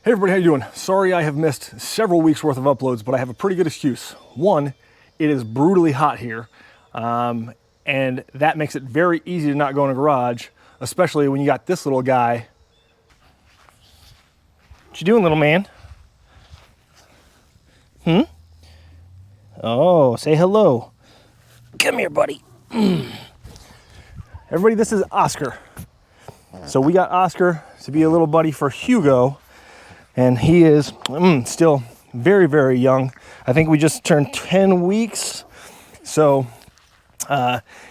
Hey everybody, how you doing? Sorry I have missed several weeks worth of uploads, but I have a pretty good excuse. One, it is brutally hot here, and that makes it very easy to not go in a garage, especially when you got this little guy. What you doing, little man? Oh, say hello. Come here, buddy. Everybody, this is Oscar. So we got Oscar to be a little buddy for Hugo, and he is still very, very young. I think we just turned 10 weeks. So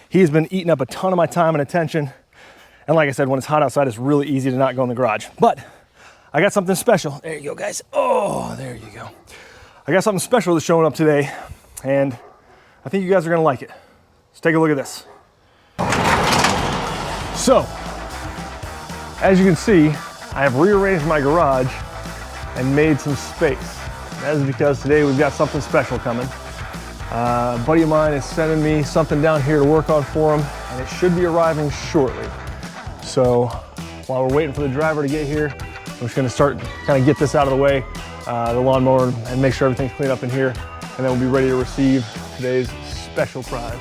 he's been eating up a ton of my time and attention. And like I said, when it's hot outside, it's really easy to not go in the garage. But I got something special. There you go, guys. Oh, there you go. I got something special that's showing up today, and I think you guys are gonna like it. Let's take a look at this. So, as you can see, I have rearranged my garage and made some space. That is because today we've got something special coming. A buddy of mine is sending me something down here to work on for him, and it should be arriving shortly. So while we're waiting for the driver to get here, I'm just gonna start kind of get this out of the way, the lawnmower, and make sure everything's cleaned up in here, and then we'll be ready to receive today's special prize.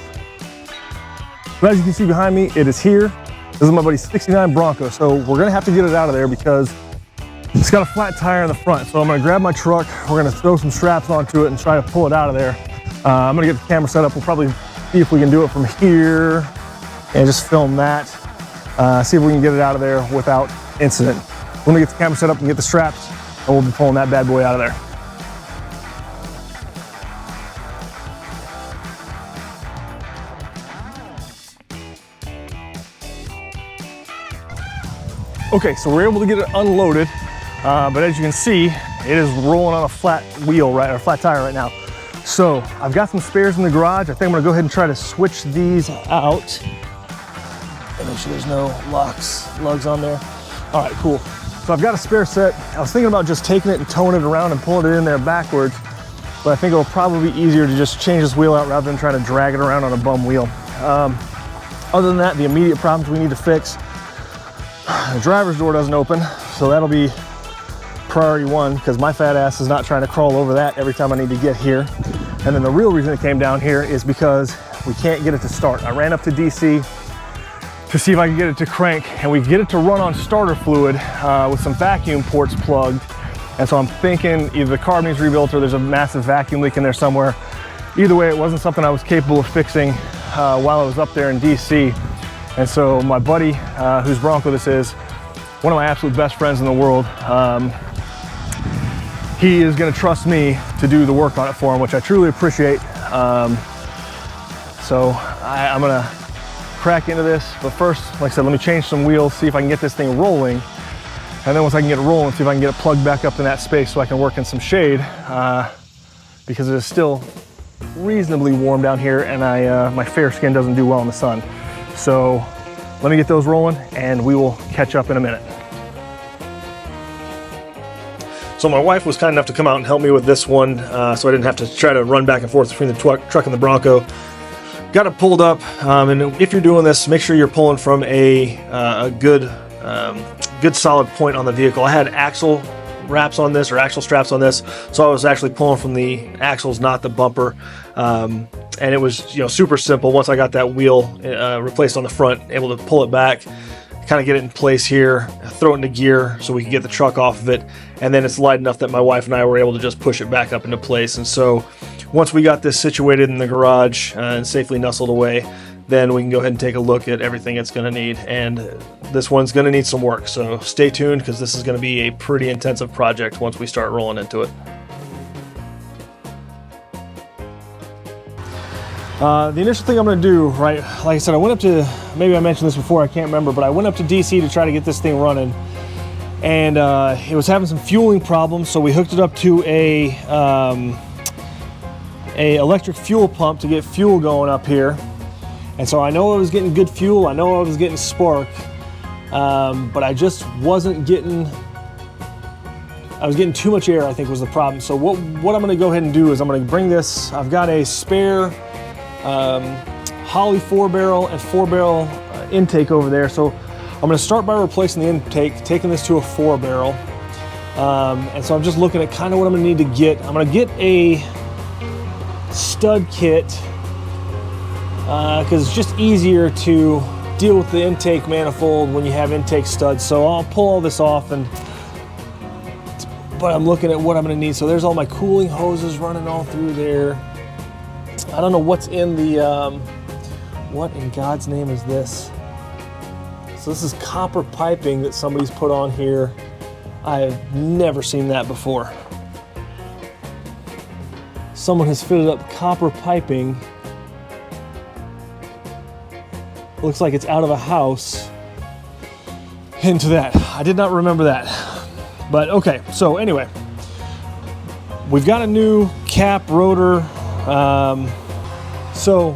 So as you can see behind me, it is here. This is my buddy's 69 Bronco, so we're gonna have to get it out of there because it's got a flat tire in the front. So I'm gonna grab my truck, we're gonna throw some straps onto it and try to pull it out of there. I'm gonna get the camera set up. We'll probably see if we can do it from here and just film that. See if we can get it out of there without incident. We're gonna get the camera set up and get the straps, and we'll be pulling that bad boy out of there. Okay, so we're able to get it unloaded, but as you can see, it is rolling on a flat wheel, or flat tire right now. So I've got some spares in the garage. I think I'm gonna go ahead and try to switch these out. And make sure there's no lugs on there. All right, cool. So I've got a spare set. I was thinking about just taking it and towing it around and pulling it in there backwards, but I think it'll probably be easier to just change this wheel out rather than trying to drag it around on a bum wheel. Other than that, the immediate problems we need to fix: the driver's door doesn't open, so that'll be priority one, because my fat ass is not trying to crawl over that every time I need to get here. And then the real reason it came down here is because we can't get it to start. I ran up to DC to see if I can get it to crank, and we get it to run on starter fluid with some vacuum ports plugged. And so I'm thinking either the carb needs rebuilt or there's a massive vacuum leak in there somewhere. Either way, it wasn't something I was capable of fixing while I was up there in DC. And so my buddy, whose Bronco this is, one of my absolute best friends in the world, he is gonna trust me to do the work on it for him, which I truly appreciate. So I'm gonna crack into this, but first, like I said, let me change some wheels, see if I can get this thing rolling. And then once I can get it rolling, see if I can get it plugged back up in that space so I can work in some shade, because it is still reasonably warm down here, and my fair skin doesn't do well in the sun. So let me get those rolling and we will catch up in a minute. So my wife was kind enough to come out and help me with this one, so I didn't have to try to run back and forth between the truck and the Bronco. Got it pulled up, and if you're doing this, make sure you're pulling from a good solid point on the vehicle. I had axle wraps on this, or axle straps on this, so I was actually pulling from the axles, not the bumper. And it was, super simple. Once I got that wheel replaced on the front, able to pull it back, kind of get it in place here, throw it into gear so we can get the truck off of it, and then it's light enough that my wife and I were able to just push it back up into place. And so once we got this situated in the garage and safely nestled away, then we can go ahead and take a look at everything it's going to need. And this one's going to need some work, so stay tuned, because this is going to be a pretty intensive project once we start rolling into it. The initial thing I'm going to do, right, like I said, I went up to, maybe I mentioned this before, I can't remember, but I went up to DC to try to get this thing running, and it was having some fueling problems, so we hooked it up to a electric fuel pump to get fuel going up here. And so I know I was getting good fuel, I know I was getting spark, but I just wasn't getting, I was getting too much air, I think was the problem. So what I'm gonna go ahead and do is I'm gonna bring this, I've got a spare Holley 4-barrel and 4-barrel intake over there. So I'm gonna start by replacing the intake, taking this to a 4-barrel. And so I'm just looking at kind of what I'm gonna need to get. I'm gonna get a stud kit because it's just easier to deal with the intake manifold when you have intake studs. So I'll pull all this off, but I'm looking at what I'm gonna need. So there's all my cooling hoses running all through there. I don't know what's in the, what in God's name is this? So this is copper piping that somebody's put on here. I have never seen that before. Someone has fitted up copper piping. Looks like it's out of a house into that. I did not remember that. But okay, so anyway, we've got a new cap rotor. So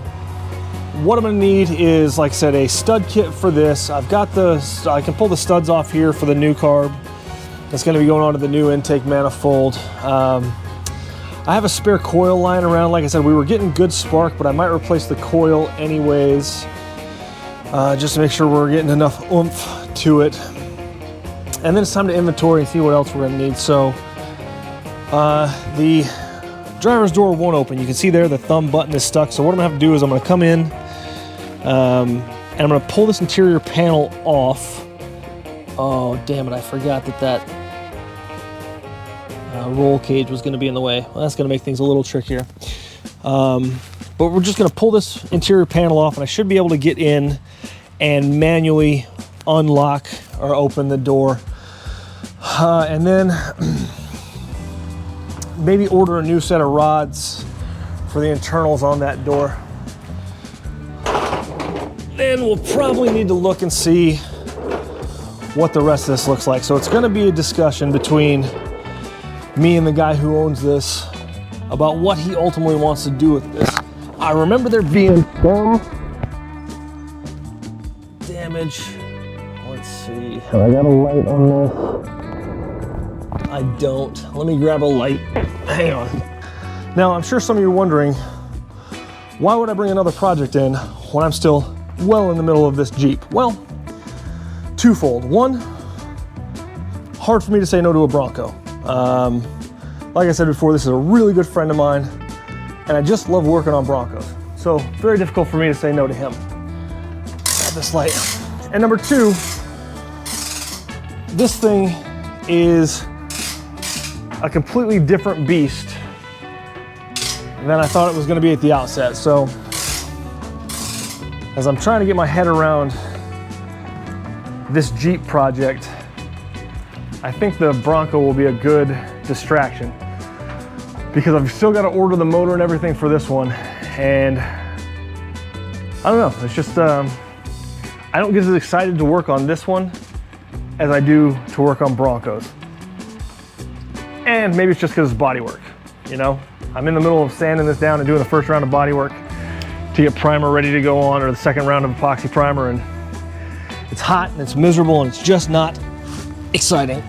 what I'm gonna need is, like I said, a stud kit for this. I've got I can pull the studs off here for the new carb. That's gonna be going on to the new intake manifold. I have a spare coil lying around. Like I said, we were getting good spark, but I might replace the coil anyways, just to make sure we're getting enough oomph to it. And then it's time to inventory and see what else we're gonna need. So the driver's door won't open. You can see there the thumb button is stuck. So what I'm gonna have to do is I'm gonna come in and I'm gonna pull this interior panel off. Oh, damn it, I forgot that roll cage was gonna be in the way. Well, that's gonna make things a little trickier. But we're just gonna pull this interior panel off, and I should be able to get in and manually unlock or open the door. And then maybe order a new set of rods for the internals on that door. Then we'll probably need to look and see what the rest of this looks like. So it's gonna be a discussion between me and the guy who owns this about what he ultimately wants to do with this. I remember there being some damage. Let's see. Have I got a light on this? I don't. Let me grab a light. Hang on. Now, I'm sure some of you are wondering, why would I bring another project in when I'm still well in the middle of this Jeep? Well, twofold. One, hard for me to say no to a Bronco. Like I said before, this is a really good friend of mine, and I just love working on Broncos. So very difficult for me to say no to him. Grab this light. And number two, this thing is a completely different beast than I thought it was going to be at the outset. So as I'm trying to get my head around this Jeep project, I think the Bronco will be a good distraction, because I've still got to order the motor and everything for this one. And I don't know, it's just, I don't get as excited to work on this one as I do to work on Broncos. And maybe it's just because it's body work, you know? I'm in the middle of sanding this down and doing the first round of body work to get primer ready to go on, or the second round of epoxy primer, and it's hot and it's miserable and it's just not exciting.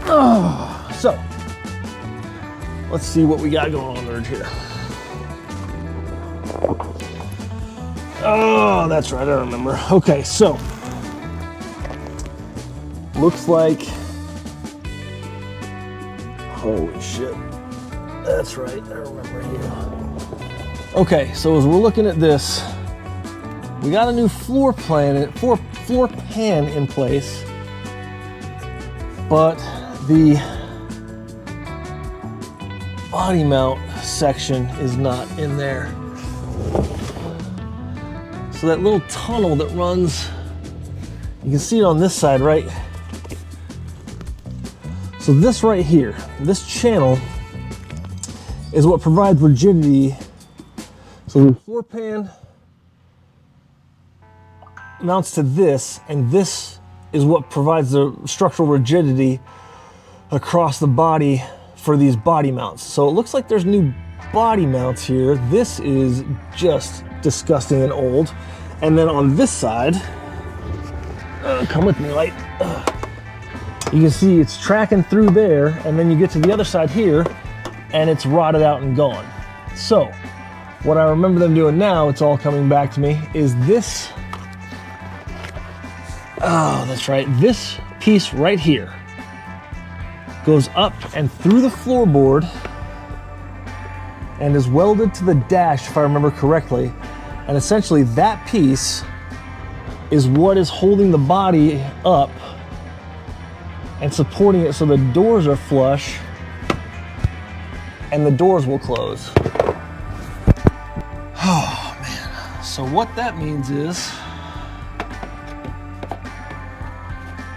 Oh, so let's see what we got going on here. Oh, that's right, I remember. Okay, so looks like, holy shit, that's right, I remember you. Okay, so as we're looking at this, we got a new floor pan in place, but the body mount section is not in there. So that little tunnel that runs, you can see it on this side, right? So this right here, this channel is what provides rigidity. So the floor pan mounts to this, and this is what provides the structural rigidity across the body for these body mounts. So it looks like there's new body mounts here. This is just disgusting and old. And then on this side, come with me, light. You can see it's tracking through there, and then you get to the other side here, and it's rotted out and gone. So what I remember them doing now, it's all coming back to me, is this. Oh, that's right. This piece right here goes up and through the floorboard and is welded to the dash, if I remember correctly. And essentially that piece is what is holding the body up and supporting it so the doors are flush and the doors will close. Oh man. So what that means is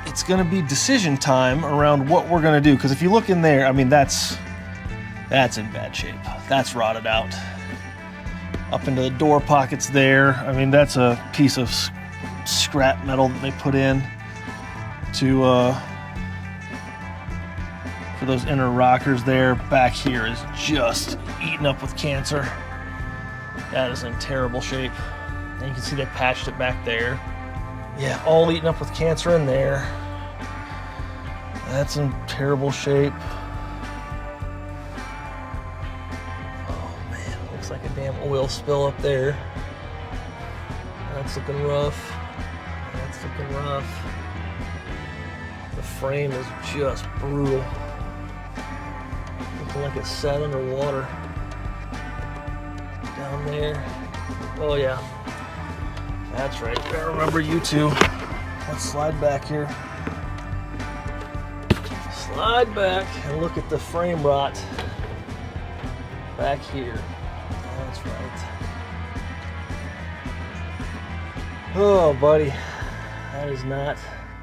it's gonna be decision time around what we're gonna do. Because if you look in there, I mean, that's in bad shape. That's rotted out. Up into the door pockets there. I mean, that's a piece of scrap metal that they put in to for those inner rockers there. Back here is just eaten up with cancer. That is in terrible shape. And you can see they patched it back there. Yeah, all eaten up with cancer in there. That's in terrible shape. Like a damn oil spill up there. That's looking rough. That's looking rough. The frame is just brutal. Looking like it's sat underwater. Down there. Oh yeah. That's right. I remember you two. Let's slide back here. Slide back and look at the frame rot back here. That's right. Oh, buddy, that is not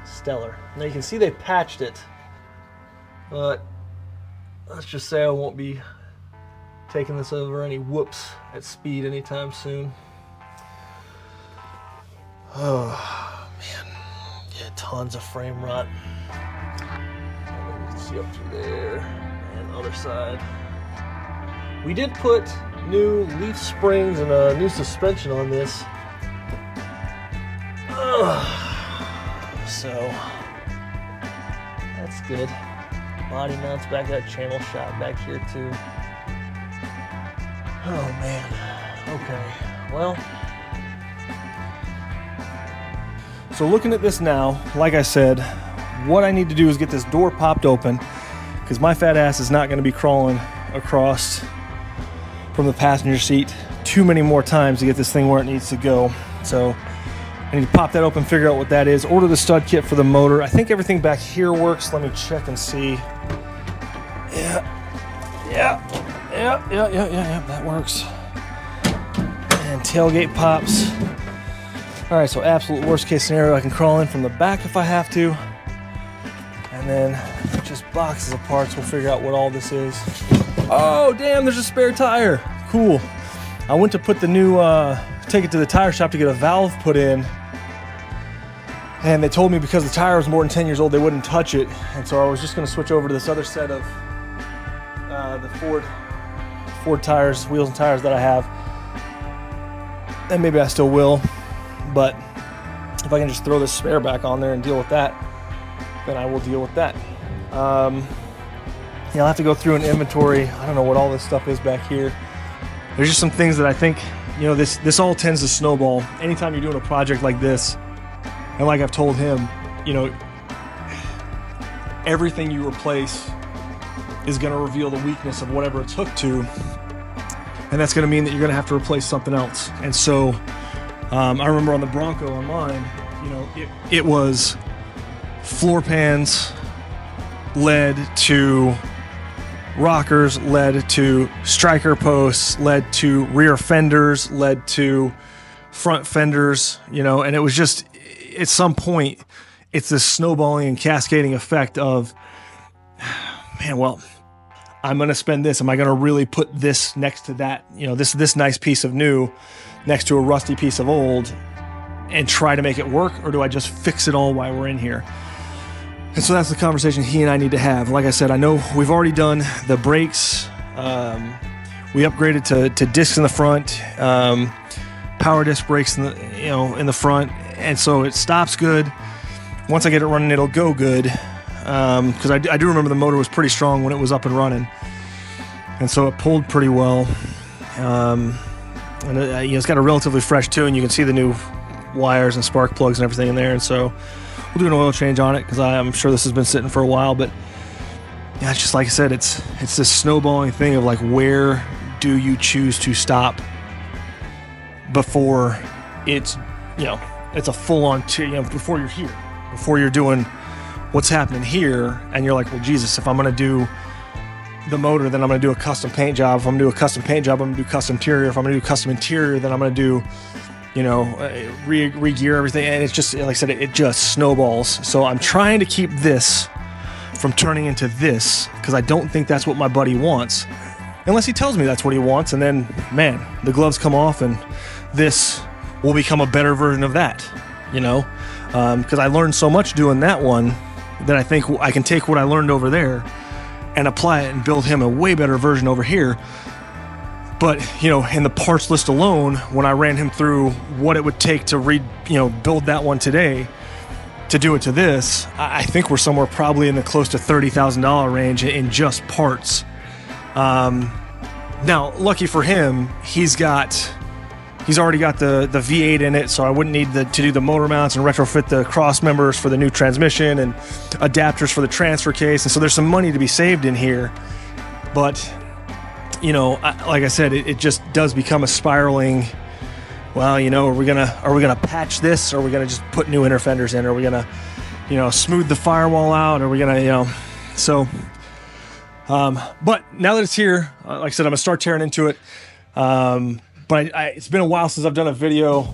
stellar. Now you can see they patched it, but let's just say I won't be taking this over any whoops at speed anytime soon. Oh, man. Yeah, tons of frame rot. Let me see up through there and the other side. We did put new leaf springs and a new suspension on this. So that's good. Body mounts back, that channel shot back here too. Oh man. Okay. Well, so looking at this now, like I said, what I need to do is get this door popped open, because my fat ass is not going to be crawling across from the passenger seat too many more times to get this thing where it needs to go. So I need to pop that open, figure out what that is, order the stud kit for the motor. I think everything back here works. Let me check and see. Yeah, that works. And tailgate pops. All right, so absolute worst case scenario, I can crawl in from the back if I have to. And then just boxes of parts, we'll figure out what all this is. Oh, damn, there's a spare tire. Cool. I went to put the new, take it to the tire shop to get a valve put in. And they told me because the tire was more than 10 years old, they wouldn't touch it. And so I was just gonna switch over to this other set of the Ford tires, wheels and tires that I have. And maybe I still will. But if I can just throw this spare back on there and deal with that, then I will deal with that. Yeah, I'll have to go through an inventory. I don't know what all this stuff is back here. There's just some things that I think, you know, this all tends to snowball. Anytime you're doing a project like this, and like I've told him, you know, everything you replace is going to reveal the weakness of whatever it took to, and that's going to mean that you're going to have to replace something else. And so I remember on the Bronco on mine, you know, it was floor pans led to rockers, led to striker posts, led to rear fenders, led to front fenders, you know, and it was just, at some point, it's this snowballing and cascading effect of, man, well, I'm going to spend this. Am I going to really put this next to that, you know, this nice piece of new next to a rusty piece of old and try to make it work? Or do I just fix it all while we're in here? And so that's the conversation he and I need to have. Like I said, I know we've already done the brakes. We upgraded to discs in the front, power disc brakes in the front, and so it stops good. Once I get it running, it'll go good. Because I do remember the motor was pretty strong when it was up and running, and so it pulled pretty well. And it's got a relatively fresh tune. You can see the new wires and spark plugs and everything in there, and so we'll do an oil change on it because I'm sure this has been sitting for a while. But yeah, it's just like I said, it's this snowballing thing of like, where do you choose to stop before it's, you know, it's a full-on, before you're here, before you're doing what's happening here, and you're like, well, Jesus, if I'm going to do the motor, then I'm going to do a custom paint job. If I'm going to do a custom paint job, I'm going to do custom interior. If I'm going to do custom interior, then I'm going to do, you know, re-gear everything. And it's just, like I said, it just snowballs. So I'm trying to keep this from turning into this, because I don't think that's what my buddy wants, unless he tells me that's what he wants, and then, man, the gloves come off and this will become a better version of that, you know, because I learned so much doing that one that I think I can take what I learned over there and apply it and build him a way better version over here. But, you know, in the parts list alone, when I ran him through what it would take to build that one today to do it to this, I think we're somewhere probably in the close to $30,000 range in just parts. Now, lucky for him, he's already got the V8 in it, so I wouldn't need to do the motor mounts and retrofit the cross members for the new transmission and adapters for the transfer case. And so there's some money to be saved in here. But, you know, like I said, it just does become a spiraling, well, you know, are we gonna patch this? Or are we gonna just put new inner fenders in? Or are we gonna, you know, smooth the firewall out? Or are we gonna, you know, so, but now that it's here, like I said, I'm gonna start tearing into it. But it's been a while since I've done a video,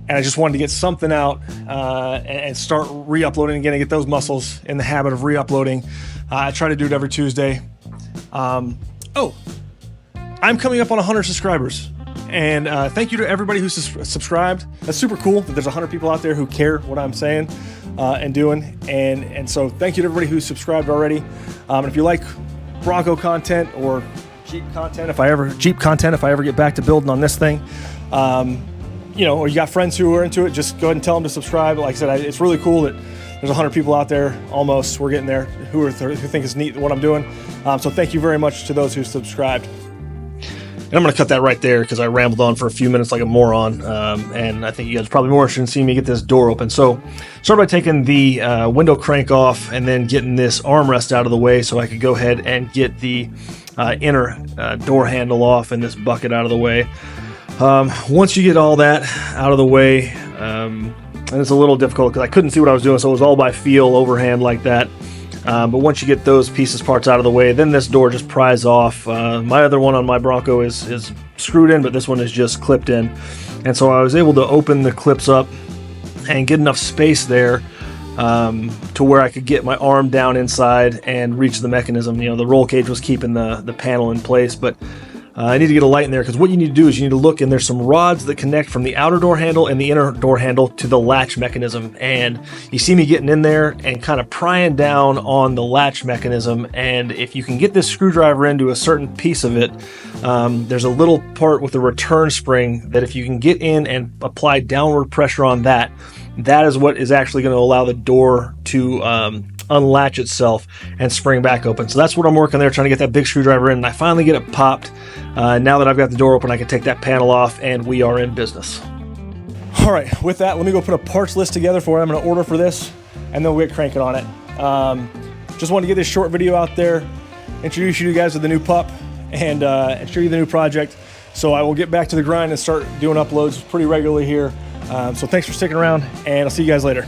and I just wanted to get something out and start re-uploading again and get those muscles in the habit of re-uploading. I try to do it every Tuesday. I'm coming up on 100 subscribers, and thank you to everybody who's subscribed. That's super cool that there's 100 people out there who care what I'm saying and doing, and so thank you to everybody who's subscribed already. And if you like Bronco content or Jeep content, if I ever get back to building on this thing, you know, or you got friends who are into it, just go ahead and tell them to subscribe. Like I said, it's really cool that there's 100 people out there, almost, we're getting there, who think it's neat what I'm doing. So thank you very much to those who subscribed. And I'm going to cut that right there because I rambled on for a few minutes like a moron, and I think you guys probably more interested in seeing me get this door open. So start by taking the window crank off and then getting this armrest out of the way so I could go ahead and get the inner door handle off and this bucket out of the way. Once you get all that out of the way, and it's a little difficult because I couldn't see what I was doing, so it was all by feel, overhand like that. But once you get those parts out of the way, then this door just pries off. My other one on my Bronco is screwed in, but this one is just clipped in. And so I was able to open the clips up and get enough space there to where I could get my arm down inside and reach the mechanism. You know, the roll cage was keeping the panel in place, but I need to get a light in there because what you need to do is you need to look, and there's some rods that connect from the outer door handle and the inner door handle to the latch mechanism. And you see me getting in there and kind of prying down on the latch mechanism. And if you can get this screwdriver into a certain piece of it, there's a little part with a return spring that if you can get in and apply downward pressure on that, that is what is actually going to allow the door to unlatch itself and spring back open. So that's what I'm working there, trying to get that big screwdriver in, and I finally get it popped. Now that I've got the door open, I can take that panel off, and we are in business. All right, with that, let me go put a parts list together for what I'm going to order for this, and then we'll get cranking on it. Just wanted to get this short video out there, introduce you guys to the new pup, and show you the new project. So I will get back to the grind and start doing uploads pretty regularly here. So thanks for sticking around, and I'll see you guys later.